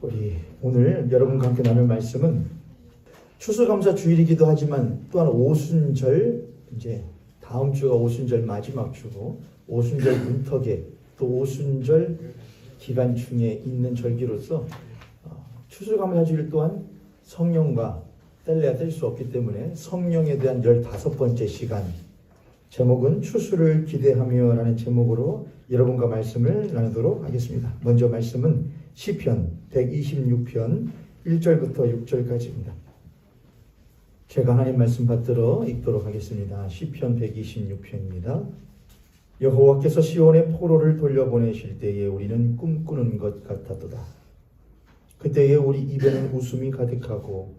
우리 오늘 여러분과 함께 나눌 말씀은 추수감사 주일이기도 하지만 또한 오순절, 이제 다음 주가 오순절 마지막 주고 오순절 문턱에 또 오순절 기간 중에 있는 절기로서 추수감사 주일 또한 성령과 뗄래야 뗄 수 없기 때문에 성령에 대한 15번째 시간, 제목은 추수를 기대하며 라는 제목으로 여러분과 말씀을 나누도록 하겠습니다. 먼저 말씀은 시편 126편 1절부터 6절까지입니다. 제가 하나님 말씀 받들어 읽도록 하겠습니다. 시편 126편입니다. 여호와께서 시온의 포로를 돌려보내실 때에 우리는 꿈꾸는 것 같았도다. 그때에 우리 입에는 웃음이 가득하고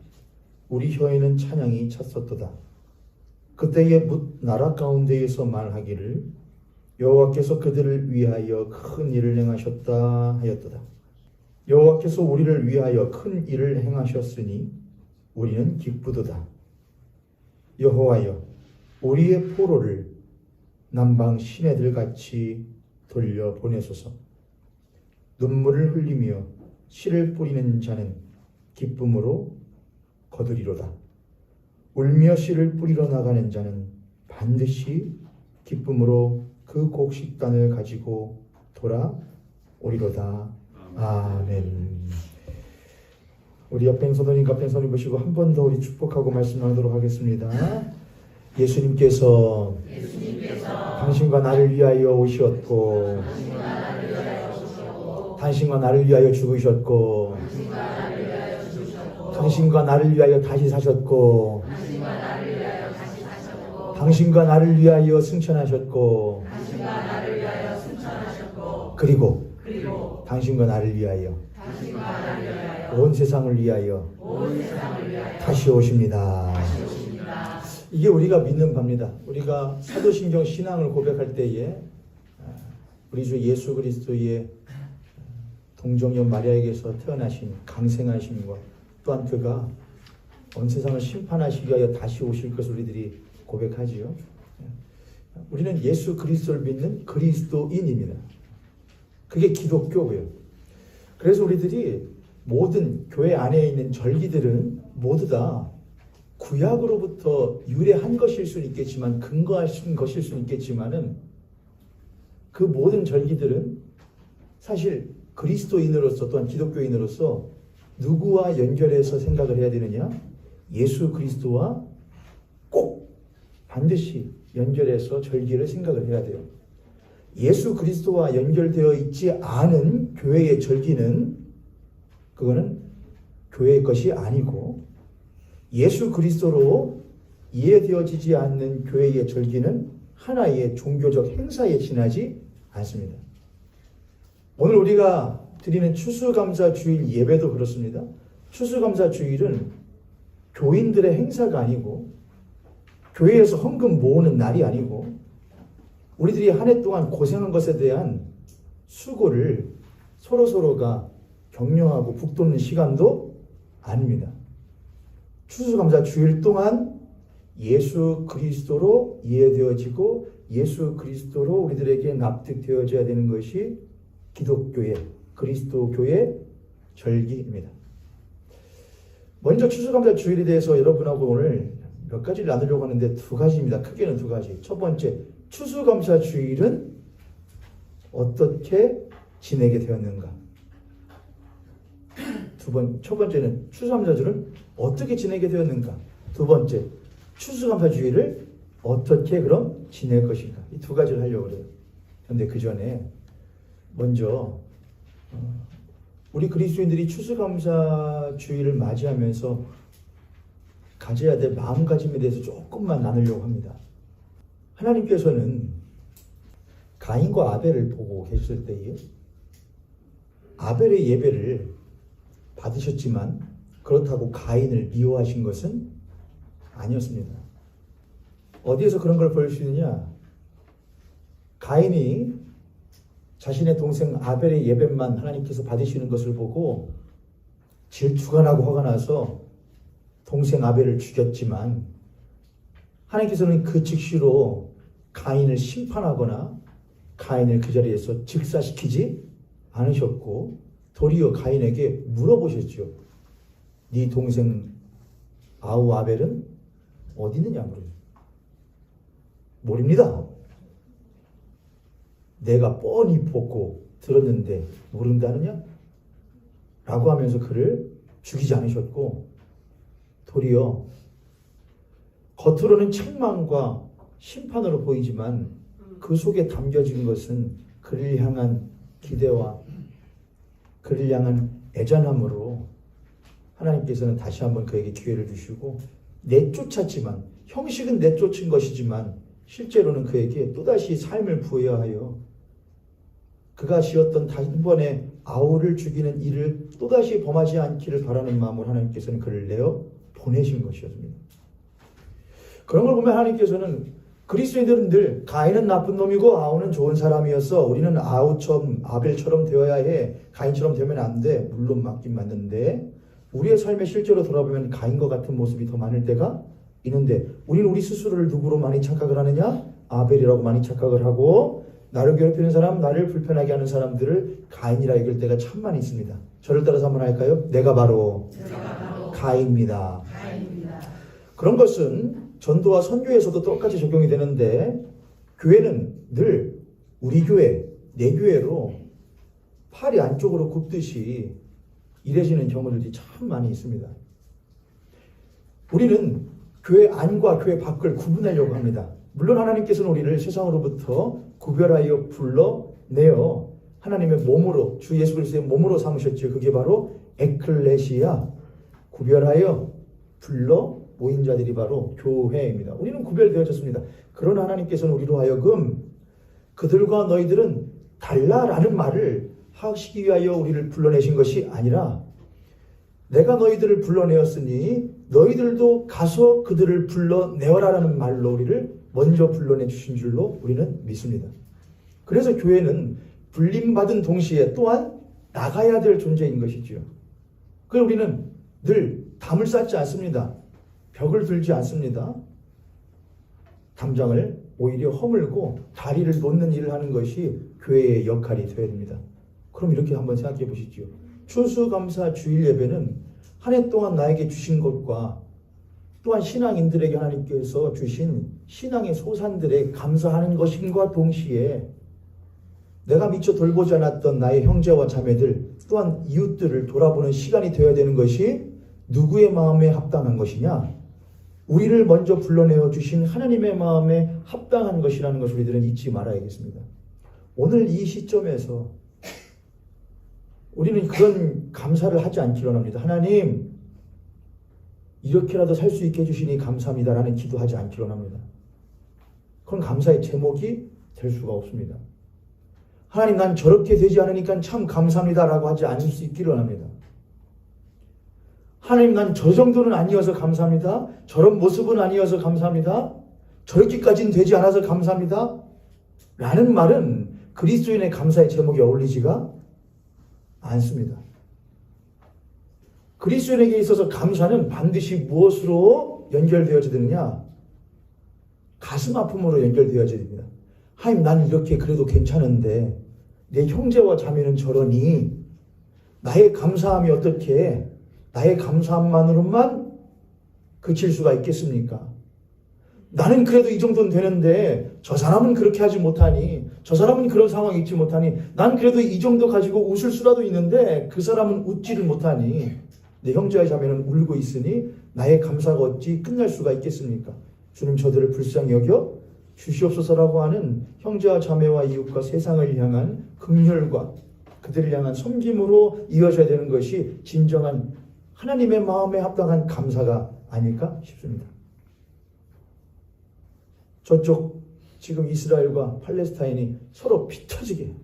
우리 혀에는 찬양이 찼었도다. 그때에 뭇 나라 가운데에서 말하기를 여호와께서 그들을 위하여 큰 일을 행하셨다 하였도다. 여호와께서 우리를 위하여 큰 일을 행하셨으니 우리는 기쁘도다. 여호와여, 우리의 포로를 남방 시내들같이 돌려보내소서. 눈물을 흘리며 씨를 뿌리는 자는 기쁨으로 거두리로다. 울며 씨를 뿌리러 나가는 자는 반드시 기쁨으로 그 곡식단을 가지고 돌아오리로다. 아멘. 우리 옆에 성도님, 앞에 성도님 보시고 한 번 더 우리 축복하고 말씀 나누도록 하겠습니다. 예수님께서 당신과 나를 위하여 오셨고 당신과 나를 위하여 죽으셨고 당신과 나를 위하여 다시 사셨고 당신과 나를 위하여 승천하셨고 그리고 당신과 나를 위하여 온 세상을 위하여 다시 오십니다. 이게 우리가 믿는 바입니다. 우리가 사도신경 신앙을 고백할 때에 우리 주 예수 그리스도의 동정녀 마리아에게서 태어나신 강생하심과 또한 그가 온 세상을 심판하시기 위하여 다시 오실 것을 우리들이 고백하지요. 우리는 예수 그리스도를 믿는 그리스도인입니다. 그게 기독교고요. 그래서 우리들이 모든 교회 안에 있는 절기들은 모두 다 구약으로부터 유래한 것일 수는 있겠지만 근거하신 것일 수는 있겠지만은 그 모든 절기들은 사실 그리스도인으로서 또한 기독교인으로서 누구와 연결해서 생각을 해야 되느냐? 예수 그리스도와 꼭 반드시 연결해서 절기를 생각을 해야 돼요. 예수 그리스도와 연결되어 있지 않은 교회의 절기는 그거는 교회의 것이 아니고 예수 그리스도로 이해되어지지 않는 교회의 절기는 하나의 종교적 행사에 지나지 않습니다. 오늘 우리가 드리는 추수감사 주일 예배도 그렇습니다. 추수감사 주일은 교인들의 행사가 아니고 교회에서 헌금 모으는 날이 아니고 우리들이 한 해 동안 고생한 것에 대한 수고를 서로가 격려하고 북돋는 시간도 아닙니다. 추수감사 주일 동안 예수 그리스도로 이해되어지고 예수 그리스도로 우리들에게 납득되어져야 되는 것이 기독교의 그리스도교의 절기입니다. 먼저 추수감사 주일에 대해서 여러분하고 오늘 몇 가지를 나누려고 하는데 두 가지입니다. 크게는 두 가지. 첫 번째, 추수감사 주일은 어떻게 지내게 되었는가? 첫 번째는 추수감사 주일은 어떻게 지내게 되었는가? 두 번째, 추수감사 주일을 어떻게 그럼 지낼 것인가? 이 두 가지를 하려고 그래요. 그런데 그 전에 먼저 우리 그리스도인들이 추수감사 주일을 맞이하면서 가져야 될 마음가짐에 대해서 조금만 나누려고 합니다. 하나님께서는 가인과 아벨을 보고 계셨을 때에 아벨의 예배를 받으셨지만 그렇다고 가인을 미워하신 것은 아니었습니다. 어디에서 그런 걸 볼 수 있느냐? 가인이 자신의 동생 아벨의 예배만 하나님께서 받으시는 것을 보고 질투가 나고 화가 나서 동생 아벨을 죽였지만 하나님께서는 그 즉시로 가인을 심판하거나 가인을 그 자리에서 즉사시키지 않으셨고 도리어 가인에게 물어보셨죠. 네 동생 아우아벨은 어디 있느냐 물어요. 모릅니다. 내가 뻔히 보고 들었는데 모른다느냐? 라고 하면서 그를 죽이지 않으셨고, 도리어 겉으로는 책망과 심판으로 보이지만 그 속에 담겨진 것은 그를 향한 기대와 그를 향한 애잔함으로 하나님께서는 다시 한번 그에게 기회를 주시고, 내쫓았지만, 형식은 내쫓은 것이지만 실제로는 그에게 또다시 삶을 부여하여 그가 지었던 단번에 아우를 죽이는 일을 또다시 범하지 않기를 바라는 마음으로 하나님께서는 그를 내어 보내신 것이었습니다. 그런 걸 보면 하나님께서는 그리스도인들은 늘 가인은 나쁜 놈이고 아우는 좋은 사람이었어. 우리는 아우처럼 아벨처럼 되어야 해. 가인처럼 되면 안 돼. 물론 맞긴 맞는데 우리의 삶에 실제로 돌아보면 가인과 같은 모습이 더 많을 때가 있는데, 우리는 우리 스스로를 누구로 많이 착각을 하느냐? 아벨이라고 많이 착각을 하고, 나를 괴롭히는 사람, 나를 불편하게 하는 사람들을 가인이라 여길 때가 참 많이 있습니다. 저를 따라서 한번 할까요? 내가 바로 가인입니다. 그런 것은 전도와 선교에서도 똑같이 적용이 되는데, 교회는 늘 우리 교회, 내 교회로 팔이 안쪽으로 굽듯이 이래지는 경우들이 참 많이 있습니다. 우리는 교회 안과 교회 밖을 구분하려고 합니다. 물론 하나님께서는 우리를 세상으로부터 구별하여 불러내어 하나님의 몸으로, 주 예수 그리스도의 몸으로 삼으셨죠. 그게 바로 에클레시아, 구별하여 불러 모인 자들이 바로 교회입니다. 우리는 구별되어졌습니다. 그러나 하나님께서는 우리로 하여금 그들과 너희들은 달라라는 말을 하시기 위하여 우리를 불러내신 것이 아니라, 내가 너희들을 불러내었으니 너희들도 가서 그들을 불러내어라라는 말로 우리를 먼저 불러내 주신 줄로 우리는 믿습니다. 그래서 교회는 불림받은 동시에 또한 나가야 될 존재인 것이죠. 그래서 우리는 늘 담을 쌓지 않습니다. 벽을 들지 않습니다. 담장을 오히려 허물고 다리를 놓는 일을 하는 것이 교회의 역할이 되어야 됩니다. 그럼 이렇게 한번 생각해 보시죠. 추수감사 주일 예배는 한 해 동안 나에게 주신 것과 또한 신앙인들에게 하나님께서 주신 신앙의 소산들에 감사하는 것임과 동시에 내가 미처 돌보지 않았던 나의 형제와 자매들 또한 이웃들을 돌아보는 시간이 되어야 되는 것이 누구의 마음에 합당한 것이냐? 우리를 먼저 불러내어 주신 하나님의 마음에 합당한 것이라는 것을 우리들은 잊지 말아야겠습니다. 오늘 이 시점에서 우리는 그런 감사를 하지 않기로 합니다. 하나님, 이렇게라도 살 수 있게 해주시니 감사합니다라는 기도하지 않기로 합니다. 그건 감사의 제목이 될 수가 없습니다. 하나님, 난 저렇게 되지 않으니까 참 감사합니다라고 하지 않을 수 있기로 합니다. 하나님, 난 저 정도는 아니어서 감사합니다. 저런 모습은 아니어서 감사합니다. 저렇게까지는 되지 않아서 감사합니다. 라는 말은 그리스도인의 감사의 제목에 어울리지가 않습니다. 그리스도인에게 있어서 감사는 반드시 무엇으로 연결되어지느냐? 가슴 아픔으로 연결되어져야 됩니다. 하나님, 난 이렇게 그래도 괜찮은데 내 형제와 자매는 저러니 나의 감사함이 어떻게 나의 감사함만으로만 그칠 수가 있겠습니까? 나는 그래도 이 정도는 되는데 저 사람은 그렇게 하지 못하니, 저 사람은 그런 상황이 있지 못하니, 난 그래도 이 정도 가지고 웃을 수라도 있는데 그 사람은 웃지를 못하니, 내 형제와 자매는 울고 있으니 나의 감사가 어찌 끝날 수가 있겠습니까? 주님, 저들을 불쌍히 여겨 주시옵소서라고 하는 형제와 자매와 이웃과 세상을 향한 긍휼과 그들을 향한 섬김으로 이어져야 되는 것이 진정한 하나님의 마음에 합당한 감사가 아닐까 싶습니다. 저쪽 지금 이스라엘과 팔레스타인이 서로 피 터지게,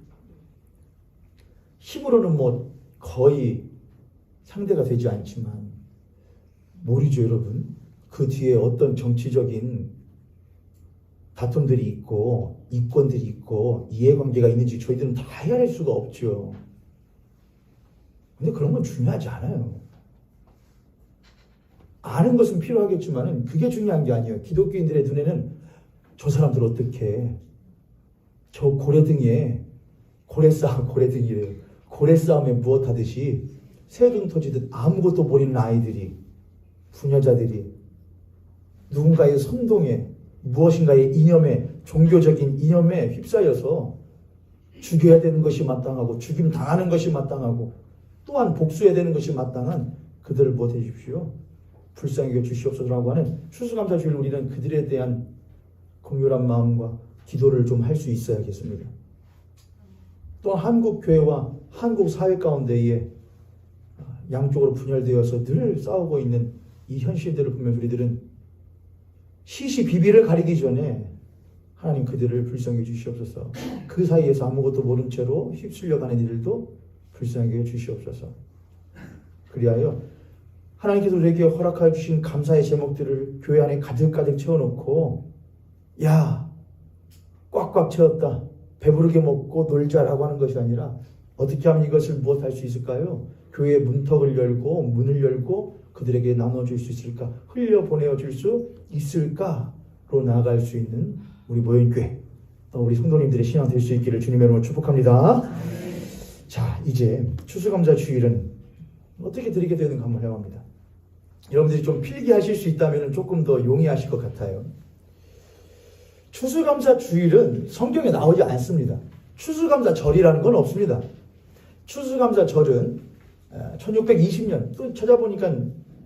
힘으로는 뭐 거의 상대가 되지 않지만 모르죠, 여러분. 그 뒤에 어떤 정치적인 다툼들이 있고 이권들이 있고 이해관계가 있는지 저희들은 다 헤아릴 수가 없죠. 근데 그런 건 중요하지 않아요. 아는 것은 필요하겠지만 그게 중요한 게 아니에요. 기독교인들의 눈에는 저 사람들 어떻게 저 고래등에 고래싸 고래등이래요. 고래 싸움에 무엇하듯이 새등 터지듯 아무것도 모르는 아이들이, 부녀자들이 누군가의 선동에, 무엇인가의 이념에, 종교적인 이념에 휩싸여서 죽여야 되는 것이 마땅하고 죽임 당하는 것이 마땅하고 또한 복수해야 되는 것이 마땅한 그들을 못 해주십시오. 불쌍히 여겨 주시옵소서라고 하는 추수감사 주일 우리는 그들에 대한 긍휼한 마음과 기도를 좀 할 수 있어야겠습니다. 또 한국 교회와 한국 사회 가운데에 양쪽으로 분열되어서 늘 싸우고 있는 이 현실들을 보면 우리들은 시시비비를 가리기 전에 하나님 그들을 불쌍히 주시옵소서. 그 사이에서 아무것도 모른 채로 휩쓸려 가는 이들도 불쌍히 주시옵소서. 그리하여 하나님께서 우리에게 허락하여 주신 감사의 제목들을 교회 안에 가득가득 채워놓고 야 꽉꽉 채웠다 배부르게 먹고 놀자라고 하는 것이 아니라 어떻게 하면 이것을 무엇할 수 있을까요? 교회의 문턱을 열고 문을 열고 그들에게 나눠줄 수 있을까? 흘려보내줄 수 있을까로 나아갈 수 있는 우리 모형교회 또 우리 성도님들의 신앙 될 수 있기를 주님의 이름으로 축복합니다. 자, 이제 추수감사 주일은 어떻게 드리게 되는가 한번 해봅니다. 여러분들이 좀 필기하실 수 있다면 조금 더 용이하실 것 같아요. 추수감사 주일은 성경에 나오지 않습니다. 추수감사절이라는 건 없습니다. 추수감사절은 1620년, 또 찾아보니까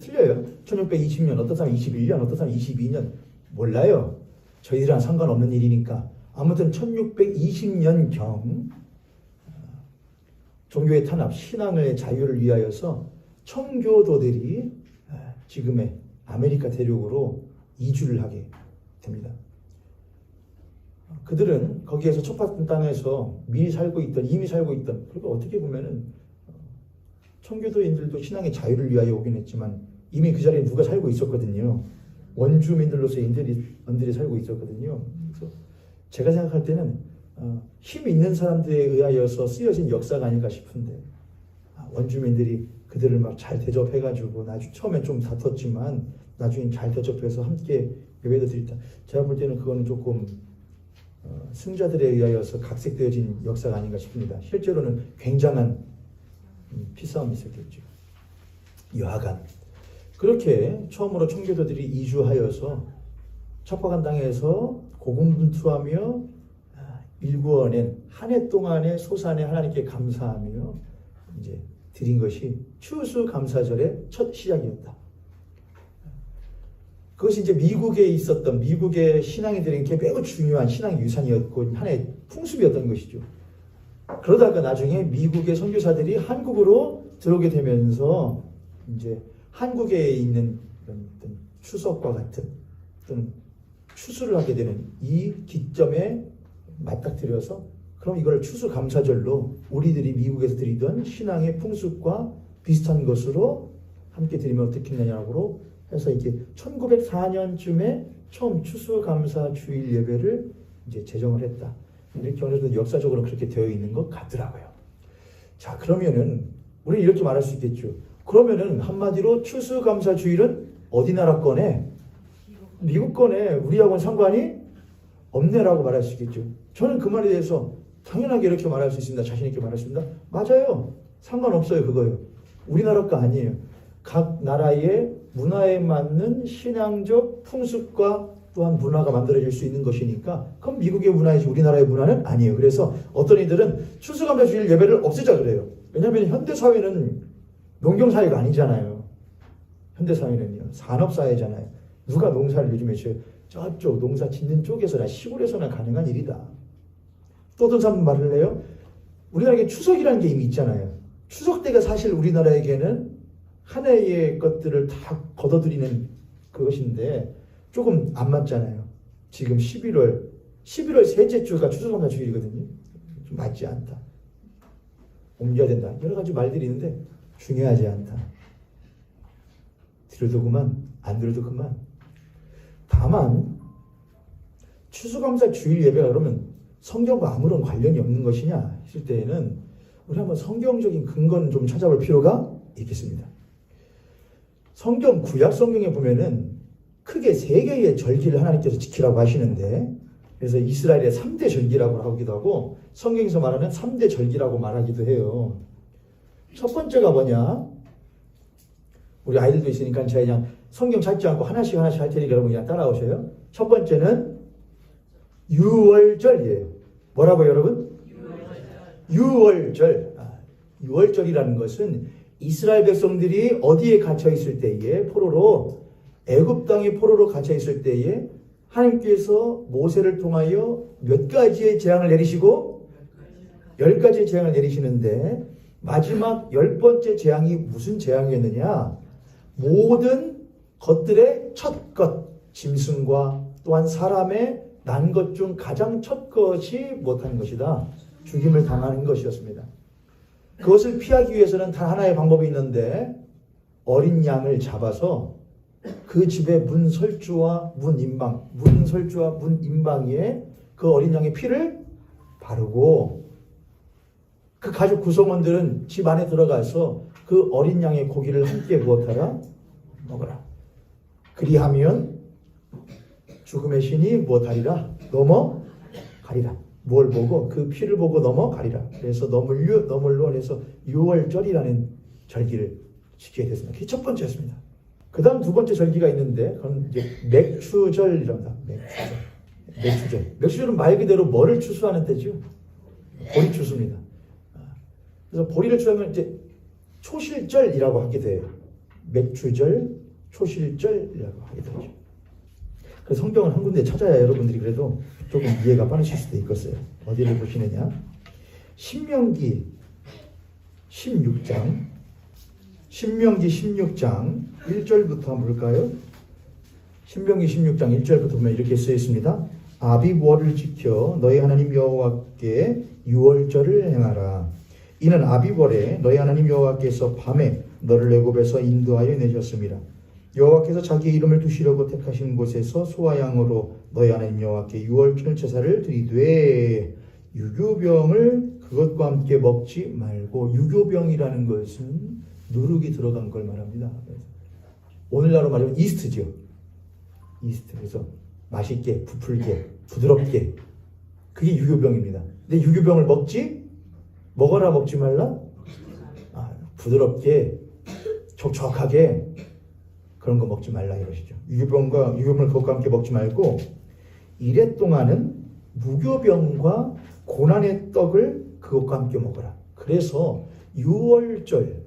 틀려요. 1620년, 어떤 사람 21년, 어떤 사람 22년, 몰라요. 저희들이랑 상관없는 일이니까. 아무튼 1620년경 종교의 탄압, 신앙의 자유를 위하여서 청교도들이 지금의 아메리카 대륙으로 이주를 하게 됩니다. 그들은 거기에서 첫 받은 땅에서 이미 살고 있던, 그리고 어떻게 보면은 청교도인들도 신앙의 자유를 위하여 오긴 했지만 이미 그 자리에 누가 살고 있었거든요. 원주민들로서 인들이 살고 있었거든요. 그래서 제가 생각할 때는 힘 있는 사람들에 의하여서 쓰여진 역사가 아닐까 싶은데 원주민들이 그들을 막 잘 대접해가지고 처음엔 좀 다퉜지만 나중엔 잘 대접해서 함께 예배도 드렸다. 제가 볼 때는 그거는 조금 승자들에 의하여서 각색되어진 역사가 아닌가 싶습니다. 실제로는 굉장한 피싸움이 있었겠죠. 여하간 그렇게 처음으로 청교도들이 이주하여서 척박한 땅에서 고군분투하며 일구어낸 한 해 동안의 소산에 하나님께 감사하며 이제 드린 것이 추수감사절의 첫 시작이었다. 그것이 이제 미국에 있었던 미국의 신앙인들에게 매우 중요한 신앙 유산이었고 하나의 풍습이었던 것이죠. 그러다가 나중에 미국의 선교사들이 한국으로 들어오게 되면서 이제 한국에 있는 이런 어떤 추석과 같은 또는 추수를 하게 되는 이 기점에 맞닥뜨려서 그럼 이걸 추수감사절로 우리들이 미국에서 드리던 신앙의 풍습과 비슷한 것으로 함께 드리면 어떻겠느냐고 해서 이제 1904년쯤에 처음 추수감사 주일 예배를 이제 제정을 했다. 이렇게 어느 정도 역사적으로 그렇게 되어 있는 것 같더라고요. 자, 그러면은 우리 이렇게 말할 수 있겠죠. 그러면은 한마디로 추수감사 주일은 어디 나라 거네? 미국 거네. 우리하고는 상관이 없네라고 말할 수 있겠죠. 저는 그 말에 대해서 당연하게 이렇게 말할 수 있습니다. 자신 있게 말할 수 있습니다. 맞아요. 상관없어요. 그거요. 우리나라 거 아니에요. 각 나라의 문화에 맞는 신앙적 풍습과 또한 문화가 만들어질 수 있는 것이니까 그럼 미국의 문화이지 우리나라의 문화는 아니에요. 그래서 어떤 이들은 추수감사 주일 예배를 없애자 그래요. 왜냐하면 현대사회는 농경사회가 아니잖아요. 현대사회는요. 산업사회잖아요. 누가 농사를 요즘에 저쪽 농사 짓는 쪽에서나 시골에서나 가능한 일이다. 또 어떤 사람은 말을 해요. 우리나라에 추석이라는 게 이미 있잖아요. 추석 때가 사실 우리나라에게는 한 해의 것들을 다 걷어들이는 그것인데 조금 안 맞잖아요. 지금 11월 셋째 주가 추수감사 주일이거든요. 좀 맞지 않다. 옮겨야 된다. 여러 가지 말들이 있는데 중요하지 않다. 들어도 그만, 안 들어도 그만. 다만 추수감사 주일 예배가 그러면 성경과 아무런 관련이 없는 것이냐 했을 때에는 우리 한번 성경적인 근거는 좀 찾아볼 필요가 있겠습니다. 성경 구약 성경에 보면은 크게 3개의 절기를 하나님께서 지키라고 하시는데 그래서 이스라엘의 3대 절기라고 하기도 하고 성경에서 말하는 3대 절기라고 말하기도 해요. 첫 번째가 뭐냐? 우리 아이들도 있으니까 제가 그냥 성경 찾지 않고 하나씩 할 테니까 여러분 그냥 따라오셔요. 첫 번째는 유월절이에요. 뭐라고요, 여러분? 유월절. 유월절이라는 것은 이스라엘 백성들이 어디에 갇혀 있을 때에 애굽 땅에 포로로 갇혀 있을 때에 하나님께서 모세를 통하여 몇 가지의 재앙을 내리시고 10가지의 재앙을 내리시는데 마지막 10번째 재앙이 무슨 재앙이었느냐? 모든 것들의 첫 것, 짐승과 또한 사람의 난 것 중 가장 첫 것이 못하는 것이다. 죽임을 당하는 것이었습니다. 그것을 피하기 위해서는 단 하나의 방법이 있는데 어린 양을 잡아서 그 집의 문설주와 문인방 위에 그 어린 양의 피를 바르고 그 가족 구성원들은 집 안에 들어가서 그 어린 양의 고기를 함께 무엇하라? 먹어라. 그리하면 죽음의 신이 무엇하리라? 넘어가리라. 뭘 보고? 그 피를 보고 넘어가리라. 그래서 너물로 해서 유월절이라는 절기를 지키게 됐습니다. 그게 첫 번째였습니다. 그 다음 두 번째 절기가 있는데 그건 이제 맥추절이랍니다. 맥추절은 말 그대로 뭐를 추수하는 때죠? 보리 추수입니다. 그래서 보리를 추수하면 이제 초실절이라고 하게 돼요. 맥추절, 초실절이라고 하게 되죠. 그래서 성경을 한 군데 찾아야 여러분들이 그래도 조금 이해가 빠르실 수도 있겠어요. 어디를 보시느냐? 신명기 16장 1절부터 한번 볼까요? 신명기 16장 1절부터 보면 이렇게 쓰여 있습니다. 아비월을 지켜 너희 하나님 여호와께 유월절을 행하라. 이는 아비월에 너희 하나님 여호와께서 밤에 너를 애굽에서 인도하여 내셨습니다. 여호와께서 자기의 이름을 두시려고 택하신 곳에서 소와 양으로 너희 하나님 여호와께 유월절 제사를 드리되 유교병을 그것과 함께 먹지 말고, 유교병이라는 것은 누룩이 들어간 걸 말합니다. 오늘날로 말하면 이스트죠. 이스트. 그래서 맛있게, 부풀게, 부드럽게. 그게 유교병입니다. 근데 유교병을 먹어라 먹지 말라? 부드럽게, 촉촉하게 그런 거 먹지 말라 이러시죠. 유교병을 그것과 함께 먹지 말고 이래 동안은 무교병과 고난의 떡을 그것과 함께 먹어라. 그래서 유월절을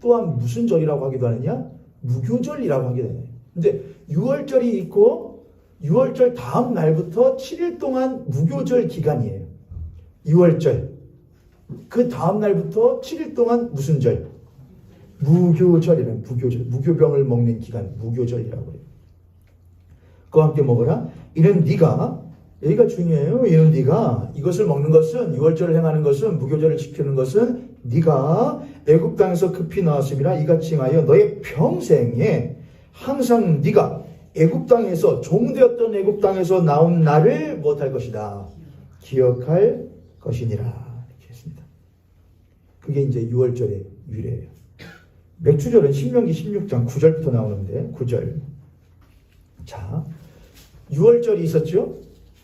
또한 무슨 절이라고 하기도 하느냐? 무교절이라고 하게 되네요. 근데 유월절이 있고 유월절 다음 날부터 7일 동안 무교절 기간이에요. 유월절. 그 다음 날부터 7일 동안 무슨 절? 무교절이라는 무교병을 먹는 기간, 무교절이라고 해요. 그와 함께 먹어라. 이는 네가, 여기가 중요해요. 이는 네가 이것을 먹는 것은, 유월절을 행하는 것은, 무교절을 지키는 것은 네가 애굽 땅에서 급히 나왔음이라 이같이 행하여 너의 평생에 항상 네가 애굽 땅에서 종되었던 애굽 땅에서 나온 날을 못할 것이다. 기억할 것이니라. 이렇게 했습니다. 그게 이제 유월절의 유래예요. 맥추절은 신명기 16장 9절부터 나오는데 9절. 자, 유월절이 있었죠.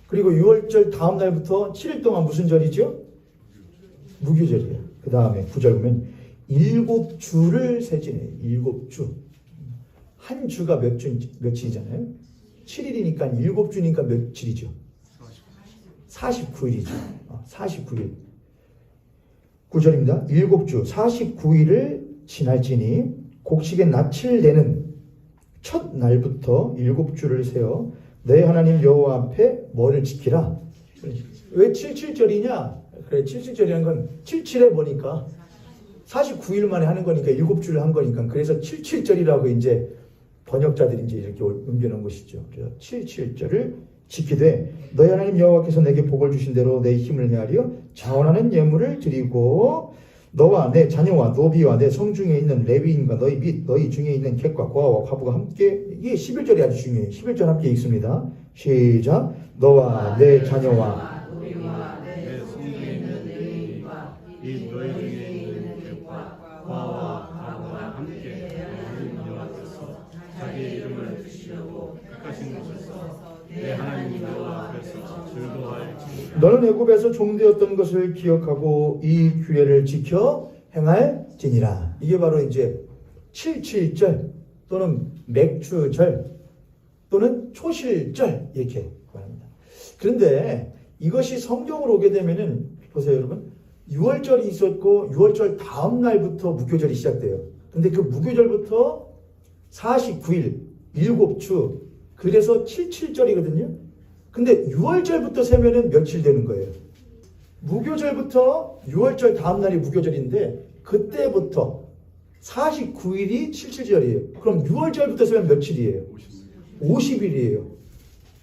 그리고 유월절 다음 날부터 7일 동안 무슨 절이죠? 무교절이에요. 그 다음에 9절 보면 7주를 세지네. 7주. 한 주가 며칠이잖아요. 7일이니까 7주니까 며칠이죠? 49일이죠. 49일. 9절입니다. 7주 49일을 지날지니 곡식의 낯을 내는 첫 날부터 7주를 세어 내 하나님 여호와 앞에 뭐를 지키라. 왜 77절이냐? 그래, 77절이라는 건 77에 보니까 49일 만에 하는 거니까 7주를 한 거니까, 그래서 77절이라고 이제 번역자들이 이제 이렇게 옮겨놓은 것이죠. 그래서 77절을 지키되 너희 하나님 여호와께서 내게 복을 주신 대로 내 힘을 헤아려 자원하는 예물을 드리고 너와 내 자녀와 노비와 내 성중에 있는 레위인과 너희 및 너희 중에 있는 객과 고아와 과부가 함께, 이게 11절이 아주 중요해요. 11절 함께 읽습니다. 시작. 너와 내 자녀와 노비와 내 성중에 있는 레위인과 이 너희 중에 있는 객과 고아와 과부가 함께 하나님 여호와께서 자기의 이름을 주시려고 택하신 곳에서 내 하나님 여호와 앞에서 즐거워할지니라. 너는 애굽에서 종되었던 것을 기억하고 이 규례를 지켜 행할지니라. 이게 바로 이제 77절 또는 맥추절 또는 초실절 이렇게 말합니다. 그런데 이것이 성경으로 오게 되면은 보세요 여러분, 6월절이 있었고 6월절 다음 날부터 무교절이 시작돼요. 근데 그 무교절부터 49일 7주 그래서 77절이거든요. 근데 6월절부터 세면은 며칠 되는 거예요. 무교절부터 6월절 다음 날이 무교절인데 그때부터 49일이 77절이에요. 그럼 6월절부터 세면 며칠이에요? 50일이에요.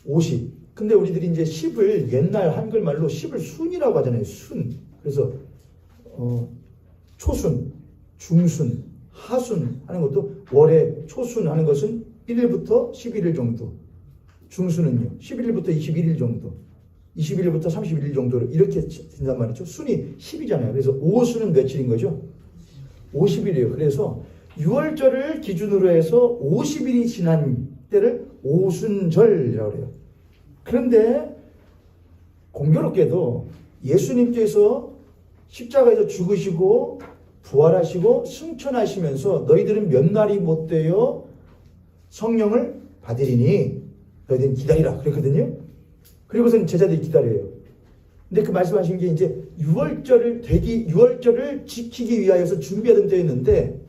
50. 근데 우리들이 이제 10을 옛날 한글말로 10을 순이라고 하잖아요. 순. 그래서 초순, 중순, 하순 하는 것도 월에 초순 하는 것은 1일부터 11일 정도. 중순은요. 11일부터 21일 정도. 21일부터 31일 정도로 이렇게 된단 말이죠. 순이 10이잖아요. 그래서 5순은 며칠인 거죠? 50일이에요. 그래서 6월절을 기준으로 해서 50일이 지난 때를 오순절이라고 해요. 그런데 공교롭게도 예수님께서 십자가에서 죽으시고 부활하시고 승천하시면서 너희들은 몇 날이 못 되어 성령을 받으리니 너희들은 기다리라 그랬거든요. 그리고선 제자들이 기다려요. 근데 그 말씀하신 게 이제 6월절을 지키기 위하여서 준비하던 때였는데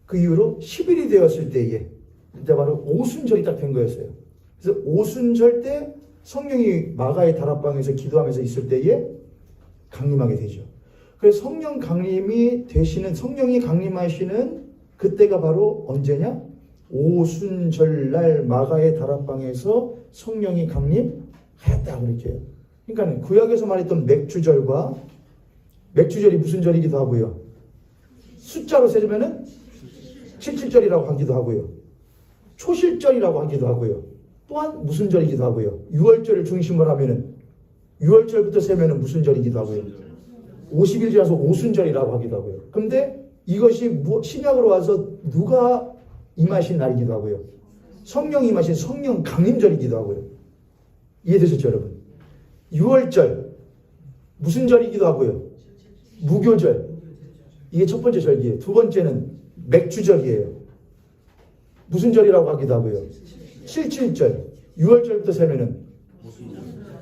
그 이후로 10일이 되었을 때에 그때 바로 오순절이 딱 된 거였어요. 그래서 오순절 때 성령이 마가의 다락방에서 기도하면서 있을 때에 강림하게 되죠. 그래서 성령 강림이 되시는, 성령이 강림하시는 그때가 바로 언제냐? 오순절날 마가의 다락방에서 성령이 강림하였다 그렇게. 그러니까 구약에서 말했던 맥주절과 맥주절이 무슨 절이기도 하고요. 숫자로 세자면은 77절이라고 하기도 하고요. 초실절이라고 하기도 하고요. 또한 무슨 절이기도 하고요. 6월절을 중심으로 하면은 6월절부터 세면은 무슨 절이기도 하고요. 50일 지나서 오순절이라고 하기도 하고요. 근데 이것이 신약으로 와서 누가 임하신 날이기도 하고요. 성령이 임하신 성령 강림절이기도 하고요. 이해되셨죠, 여러분? 6월절 무슨 절이기도 하고요. 무교절. 이게 첫 번째 절기예요. 두 번째는 맥주절이에요. 무슨 절이라고 하기도 하고요. 77절. 6월절부터 세면은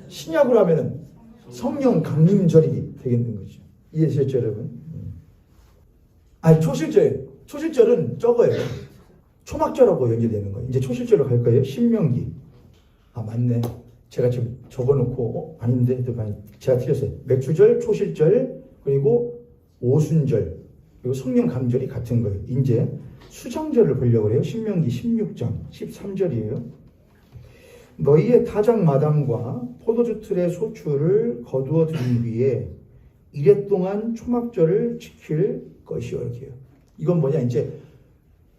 신약으로 하면은 성령 강림절이 되겠는 거죠. 이해되셨죠, 여러분? 아니, 초실절. 초실절은 적어요. 초막절하고 연결되는 거예요. 이제 초실절로 갈 거예요. 신명기. 아, 맞네. 제가 지금 적어놓고, 아닌데, 제가 틀렸어요. 맥주절, 초실절, 그리고 오순절, 그리고 성령 강절이 같은 거예요. 이제 수장절을 보려고 해요. 신명기 16장 13절이에요. 너희의 타작 마당과 포도주 틀의 소출을 거두어 들인 뒤에 이래 동안 초막절을 지킬 것이요. 이렇게요. 이건 뭐냐, 이제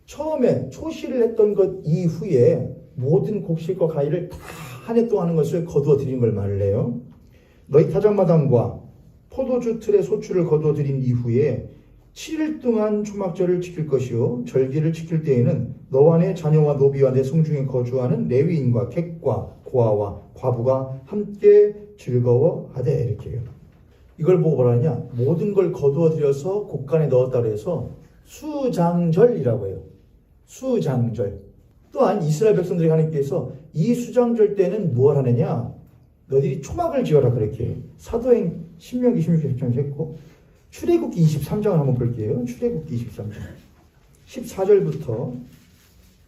처음에 초실을 했던 것 이후에 모든 곡식과 과일을 다 한 해 동안 하는 것을 거두어 들인 걸 말을 해요. 너희 타작마당과 포도주 틀의 소출을 거두어 들인 이후에 7일 동안 초막절을 지킬 것이요. 절기를 지킬 때에는 너와 내 자녀와 노비와 내 성중에 거주하는 레위인과 객과 고아와 과부가 함께 즐거워하되 이렇게 해요. 이걸 보고 뭐라 하냐? 모든 걸 거두어 들여서 곡간에 넣었다 그래서 수장절이라고 해요. 수장절. 또한 이스라엘 백성들이 하나님께서 이 수장절 때는 무엇 하느냐? 너희들이 초막을 지어라 그렇게 해요. 사도행 신명기 16장 했고 출애굽기 23장을 한번 볼게요. 출애굽기 23장 14절부터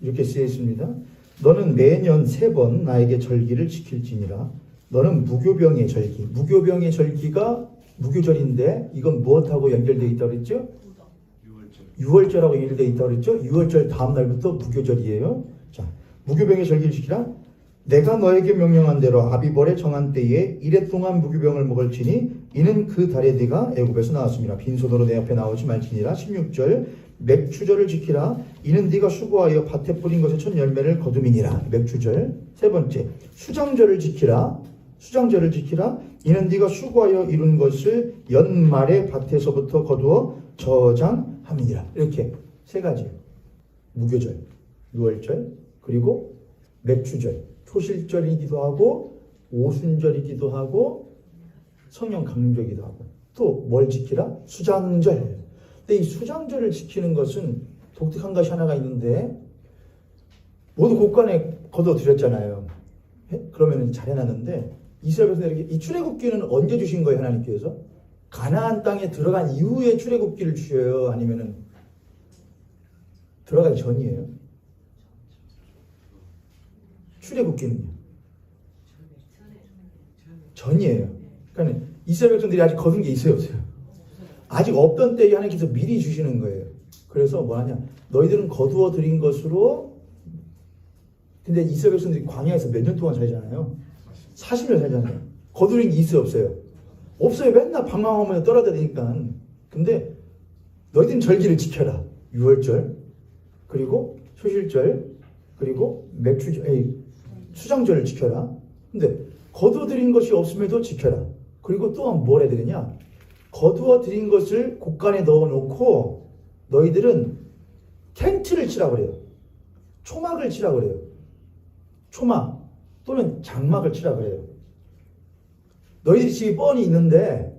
이렇게 쓰여 있습니다. 너는 매년 3번 나에게 절기를 지킬지니라. 너는 무교병의 절기. 무교병의 절기가 무교절인데 이건 무엇하고 연결되어 있다고 그랬죠? 6월절하고 연결되어 있다고 그랬죠? 6월절 다음 날부터 무교절이에요. 자, 무교병의 절기를 지키라. 내가 너에게 명령한 대로 아비벌에 정한 때에 이래 동안 무교병을 먹을지니 이는 그 달에 네가 애굽에서 나왔습니다. 빈손으로 내 앞에 나오지 말지니라. 16절 맥추절을 지키라. 이는 네가 수고하여 밭에 뿌린 것의 첫 열매를 거두미니라. 맥추절. 세 번째 수장절을 지키라. 수장절을 지키라. 이는 네가 수고하여 이룬 것을 연말에 밭에서부터 거두어 저장함이니라. 이렇게 세 가지. 무교절, 6월절, 그리고 맥추절. 초실절이기도 하고 오순절이기도 하고 성령 강림절이기도 하고 또 또 뭘 지키라? 수장절. 근데 이 수장절을 지키는 것은 독특한 것이 하나가 있는데 모두 곳간에 거둬들였잖아요. 그러면 잘 해놨는데 이스라엘 백성들에게 이 출애굽기는 언제 주신 거예요? 하나님께서? 가나안 땅에 들어간 이후에 출애굽기를 주셔요? 아니면은 들어가기 전이에요? 출애굽기는요? 전이에요. 그러니까 이스라엘 백성들이 아직 거둔 게 있어요, 없어요? 아직 없던 때에 하나님께서 미리 주시는 거예요. 그래서 뭐하냐? 너희들은 거두어 들인 것으로. 근데 이스라엘 백성들이 광야에서 몇 년 동안 살잖아요. 40년 살잖아요. 거두린 게 있어요, 없어요? 없어요. 맨날 방황하면 떨어지니까. 근데 너희들은 절기를 지켜라. 유월절, 그리고 초실절, 그리고 수장절을 지켜라. 근데 거두어 들인 것이 없음에도 지켜라. 그리고 또한 뭘 해야 되느냐? 거두어 들인 것을 곳간에 넣어놓고 너희들은 텐트를 치라고 그래요. 초막을 치라고 그래요. 초막 또는 장막을 치라고 그래요. 너희들이 집이 뻔히 있는데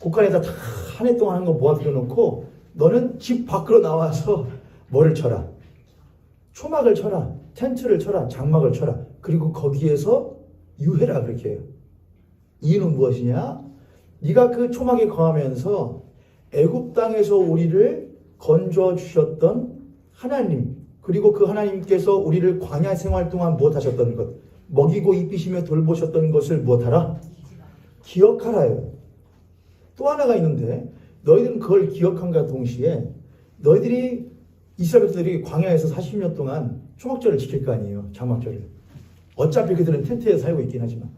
곳간에다 다 한 해 동안 한 거 모아들여 놓고 너는 집 밖으로 나와서 뭐를 쳐라? 초막을 쳐라. 텐트를 쳐라. 장막을 쳐라. 그리고 거기에서 유해라 그렇게 해요. 이유는 무엇이냐? 네가 그 초막에 거하면서 애굽 땅에서 우리를 건져 주셨던 하나님, 그리고 그 하나님께서 우리를 광야 생활 동안 무엇하셨던 것, 먹이고 입히시며 돌보셨던 것을 무엇하라? 기억하라요. 또 하나가 있는데 너희들은 그걸 기억함과 동시에 너희들이 이스라엘 백성들이 광야에서 40년 동안 초막절을 지킬 거 아니에요. 장막절을. 어차피 그들은 텐트에 살고 있긴 하지만.